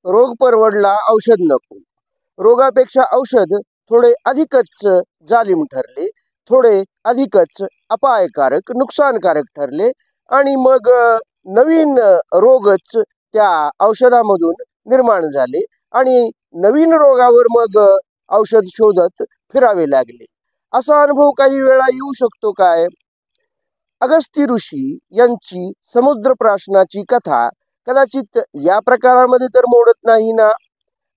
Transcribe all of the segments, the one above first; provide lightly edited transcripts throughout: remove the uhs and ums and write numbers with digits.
रोग परवडला औषध नको. रोगापेक्षा औषध थोडे अधिकच जालिम ठरले, थोडे अधिकच अपायकारक नुकसानकारक ठरले आणि मग नवीन रोगच त्या औषधामधून निर्माण झाले आणि नवीन रोगावर मग औषध शोधत फिरावे लागले. असा अनुभव काही वेळा येऊ शकतो काय? अगस्ती ऋषी यांची समुद्र प्राशनाची कथा कदाचित या प्रकारामध्ये तर मोडत नाही ना.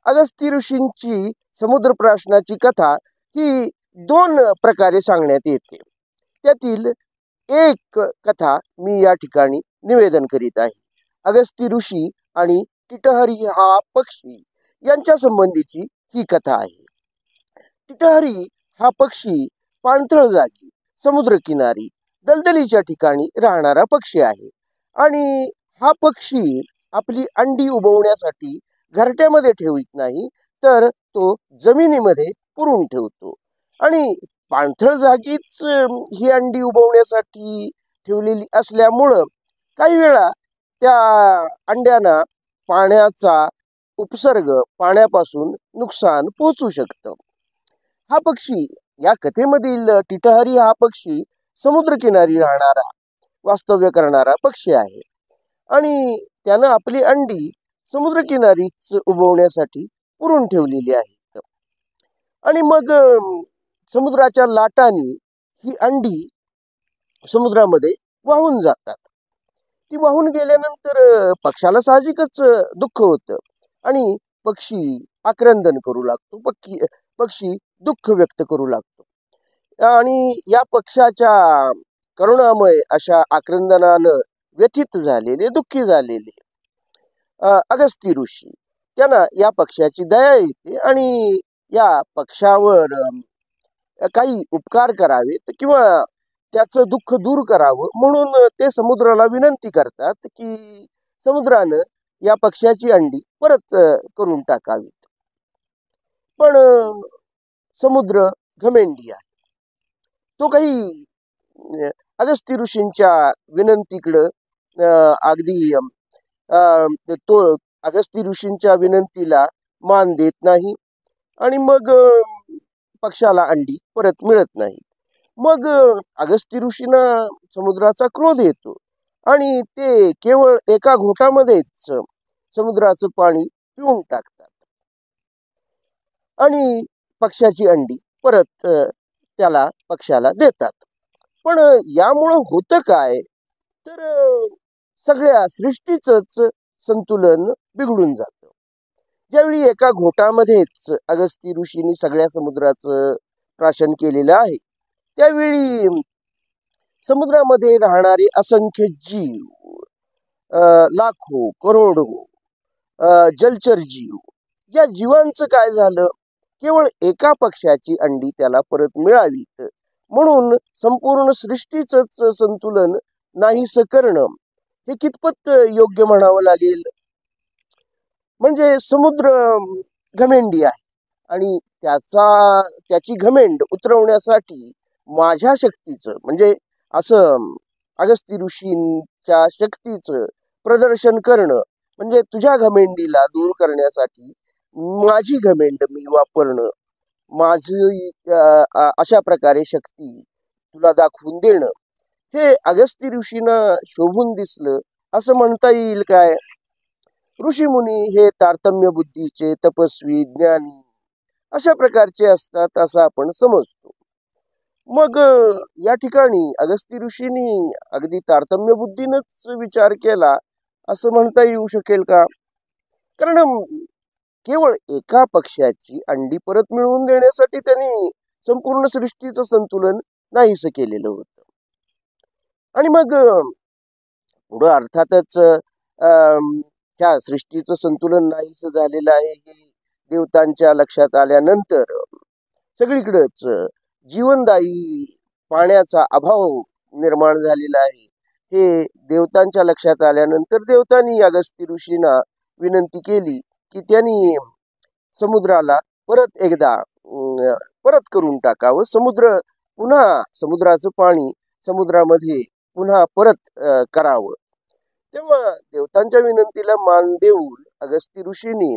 अगस्ती ऋषींची समुद्र प्राशनाची कथा ही दोन प्रकारे सांगण्यात येते. त्यातील एक कथा मी या ठिकाणी निवेदन करीत आहे. अगस्ती ऋषी आणि टिटहरी हा पक्षी यांच्या संबंधीची ही कथा आहे. टिटहरी हा पक्षी पाणथळ जागी, समुद्रकिनारी, दलदलीच्या ठिकाणी राहणारा पक्षी आहे आणि हा पक्षी आपली अंडी उबवण्यासाठी घरट्यामध्ये ठेवित नाही, तर तो जमिनीमध्ये पुरून ठेवतो आणि पाणथळ जागीच ही अंडी उबवण्यासाठी ठेवलेली असल्यामुळं काही वेळा त्या अंड्यांना पाण्याचा उपसर्ग, पाण्यापासून नुकसान पोहोचू शकतं. हा पक्षी, या कथेमधील टिटहरी हा पक्षी समुद्रकिनारी राहणारा, वास्तव्य करणारा पक्षी आहे आणि त्यानं आपली अंडी समुद्रकिनारीच उबवण्यासाठी पुरून ठेवलेली आहेत. आणि मग समुद्राच्या लाटांनी ही अंडी समुद्रामध्ये वाहून जातात. ती वाहून गेल्यानंतर पक्षाला साहजिकच दुःख होतं आणि पक्षी आक्रंदन करू लागतो, पक्षी दुःख व्यक्त करू लागतो आणि या पक्षाच्या करुणामय अशा आक्रंदनानं व्यथित झालेले, दुःखी झालेले अगस्ती ऋषी त्यांना या पक्षाची दया येते आणि या पक्षावर काही उपकार करावेत किंवा त्याचं दुःख दूर करावं म्हणून ते समुद्राला विनंती करतात की समुद्रानं या पक्षाची अंडी परत करून टाकावीत. पण समुद्र घमेंडी आहे. तो काही अगस्ती ऋषींच्या विनंतीकडं अगदी तो अगस्ती ऋषींच्या विनंतीला मान देत नाही आणि मग पक्षाला अंडी परत मिळत नाही. मग अगस्ती ऋषींना समुद्राचा क्रोध येतो आणि ते केवळ एका घोटामध्येच समुद्राचं पाणी पिऊन टाकतात आणि पक्षाची अंडी परत पक्षाला देतात. पण यामुळं होतं काय, तर सगळ्या सृष्टीचंच संतुलन बिघडून जातं. ज्यावेळी एका घोटामध्येच अगस्ती ऋषींनी सगळ्या समुद्राचं प्राशन केलेलं आहे, त्यावेळी समुद्रामध्ये राहणारे असंख्य जीव, लाखो करोडो जलचर जीव, या जीवांचं काय झालं? केवळ एका पक्षाची अंडी त्याला परत मिळावीत म्हणून संपूर्ण सृष्टीचंच संतुलन नाहीसं करणं हे कितपत योग्य म्हणावं लागेल. म्हणजे समुद्र घमेंडी आहे आणि त्याची घमेंड उतरवण्यासाठी माझ्या शक्तीचं, म्हणजे असं अगस्ती ऋषींच्या शक्तीचं प्रदर्शन करणं, म्हणजे तुझ्या घमेंडीला दूर करण्यासाठी माझी घमेंड मी वापरणं, माझी अशा प्रकारे शक्ती तुला दाखवून देणं, हे अगस्ती ऋषींना शोभून दिसलं असं म्हणता येईल काय? ऋषीमुनी हे तारतम्य बुद्धीचे, तपस्वी, ज्ञानी अशा प्रकारचे असतात असं आपण समजतो. मग या ठिकाणी अगस्ती ऋषींनी अगदी तारतम्य बुद्धीनच विचार केला असं म्हणता येऊ शकेल का? कारण केवळ एका पक्षाची अंडी परत मिळवून देण्यासाठी त्यांनी संपूर्ण सृष्टीचं संतुलन नाहीसं केलेलं होतं. आणि मग पुढं अर्थातच ह्या सृष्टीचं संतुलन नाहीसं झालेलं आहे हे देवतांच्या लक्षात आल्यानंतर सगळीकडेच जीवनदायी पाण्याचा अभाव निर्माण झालेला आहे हे देवतांच्या लक्षात आल्यानंतर देवतांनी अगस्ती ऋषींना विनंती केली की त्यांनी समुद्राला परत एकदा परत करून टाकावं, समुद्राचं पाणी समुद्रामध्ये पुन्हा परत करावं. तेव्हा देवतांच्या विनंतीला मान देऊन अगस्ती ऋषींनी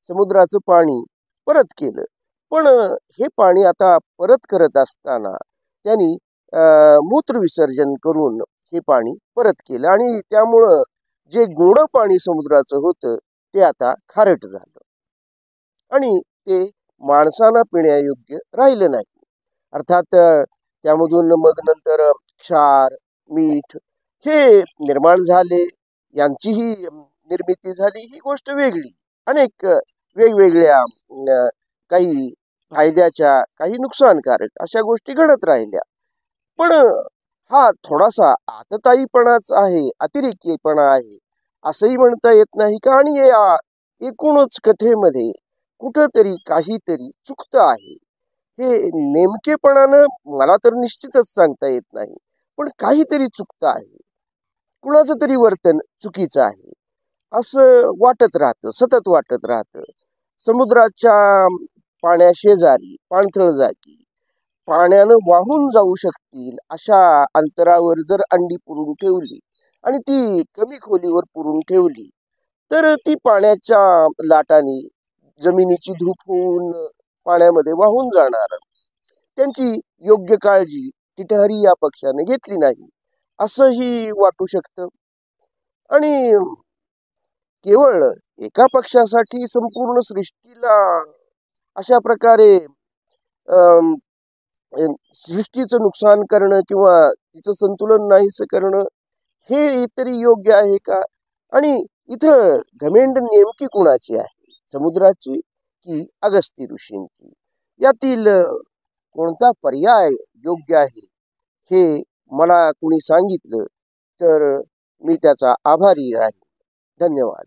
समुद्राचं पाणी परत केलं. पण हे पाणी आता परत करत असताना त्यांनी मूत्र विसर्जन करून हे पाणी परत केलं आणि त्यामुळं जे गोड पाणी समुद्राचं होतं ते आता खारट झालं आणि ते माणसांना पिण्यायोग्य राहिलं नाही. अर्थात त्यामधून मग नंतर क्षार, मीठ हे निर्माण झाले, यांचीही निर्मिती झाली, ही गोष्ट वेगळी. अनेक वेगवेगळ्या काही फायद्याच्या, काही नुकसानकारक अशा गोष्टी घडत राहिल्या. पण हा थोडासा आतताईपणाच आहे, अतिरेकीपणा आहे, असंही म्हणता येत नाही का? आणि या एकूणच कथेमध्ये कुठंतरी काहीतरी चुकतं आहे. हे नेमकेपणानं मला तर निश्चितच सांगता येत नाही, पण काहीतरी चुकतं आहे. कुणाचं तरी वर्तन चुकीचं आहे असं वाटत राहतं, सतत वाटत राहतं. समुद्राच्या पाण्याशेजारी पाणथळ जागी पाण्यानं वाहून जाऊ शकतील अशा अंतरावर जर अंडी पुरून ठेवली आणि ती कमी खोलीवर पुरून ठेवली, तर ती पाण्याच्या लाटांनी जमिनीची धूप होऊन पाण्यामध्ये वाहून जाणार. त्यांची योग्य काळजी टिटहरी या पक्षाने घेतली नाही असंही वाटू शकतं. आणि केवळ एका पक्षासाठी संपूर्ण सृष्टीला अशा प्रकारे अम, सृष्टीचं नुकसान करणं किंवा तिचं संतुलन नाहीसं करणं हे तरी योग्य आहे का? आणि इथं घमेंड नेमकी कुणाची आहे, समुद्राची की अगस्ती ऋषींची? यातील कोणता पर्याय योग्य आहे हे मला कुणी सांगितलं तर मी त्याचा आभारी राहील. धन्यवाद.